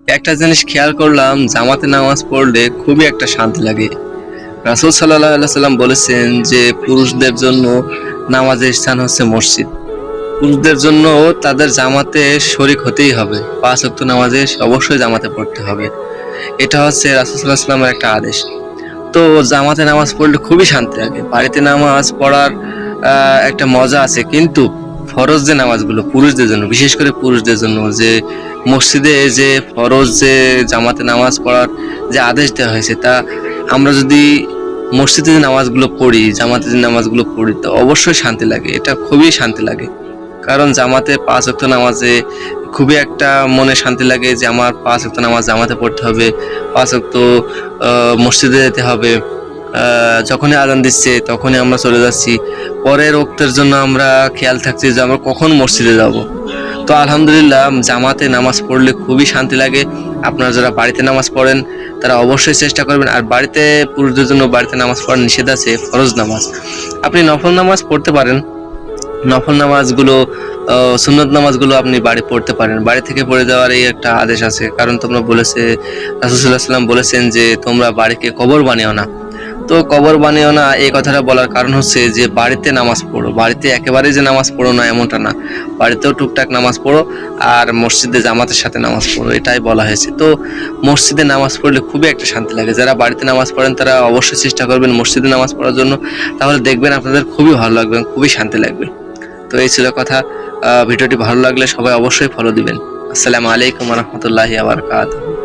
একটা জিনিস খেয়াল করলাম, জামাতে নামাজ পড়লে খুবই একটা শান্তি লাগে। রাসূল সাল্লাল্লাহু আলাইহি সাল্লাম বলেছেন যে পুরুষদের জন্য নামাজের স্থান হচ্ছে মসজিদ। পুরুষদের জন্য তাদের জামাতে শরীক হতেই হবে, ৫ ওয়াক্ত নামাজে অবশ্যই জামাতে পড়তে হবে। এটা হচ্ছে রাসূল সাল্লাল্লাহু আলাইহি সাল্লামের একটা আদেশ। তো জামাতে নামাজ পড়লে খুবই শান্তি লাগে। বাড়িতে নামাজ পড়ার একটা মজা আছে, কিন্তু ফরজ যে নামাজগুলো পুরুষদের জন্য, বিশেষ করে পুরুষদের জন্য, যে মসজিদে যে ফরজ যে জামাতে নামাজ পড়ার যে আদেশ দেওয়া হয়েছে, তা আমরা যদি মসজিদে যে নামাজগুলো পড়ি, জামাতে যে নামাজগুলো পড়ি, তো অবশ্যই শান্তি লাগে। এটা খুবই শান্তি লাগে। কারণ জামাতে ৫ ওয়াক্ত নামাজে খুবই একটা মনে শান্তি লাগে যে আমার ৫ ওয়াক্ত নামাজ জামাতে পড়তে হবে, ৫ ওয়াক্ত মসজিদে যেতে হবে। যখনই আজান দিচ্ছে তখনই আমরা চলে যাচ্ছি। পরের ওক্তের জন্য আমরা খেয়াল থাকছি যে আমরা কখন মসজিদে যাব। তো আলহামদুলিল্লাহ, জামাতে নামাজ পড়লে খুবই শান্তি লাগে। আপনারা যারা বাড়িতে নামাজ পড়েন তারা অবশ্যই চেষ্টা করবেন। আর বাড়িতে পুরুষদের জন্য বাড়িতে নামাজ পড়া নিষেধ আছে, ফরজ নামাজ। আপনি নফল নামাজ পড়তে পারেন, নফল নামাজগুলো সুন্নত নামাজগুলো আপনি বাড়ি পড়তে পারেন। বাড়ি থেকে পড়ে যাওয়ার এই একটা আদেশ আছে, কারণ তোমরা বলেছে, রাসূল সাল্লাল্লাহু আলাইহি সাল্লাম বলেছেন যে তোমরা বাড়িকে কবর বানিও না। তো কবর বানিও না এই কথাটা বলার কারণ হচ্ছে যে বাড়িতে নামাজ পড়ো। বাড়িতে একেবারেই যে নামাজ পড়ো না এমনটা না, বাড়িতেও টুকটাক নামাজ পড়ো, আর মসজিদে জামাতের সাথে নামাজ পড়ো, এটাই বলা হয়েছে। তো মসজিদে নামাজ পড়লে খুবই একটা শান্তি লাগে। যারা বাড়িতে নামাজ পড়েন তারা অবশ্যই চেষ্টা করবেন মসজিদে নামাজ পড়ার জন্য, তাহলে দেখবেন আপনাদের খুবই ভালো লাগবে, খুবই শান্তি লাগবে। তো এই ছিল কথা। ভিডিওটি ভালো লাগলে সবাই অবশ্যই ফলো দিবেন। আসসালামু আলাইকুম ওয়া রাহমাতুল্লাহি ওয়া বারাকাতুহু।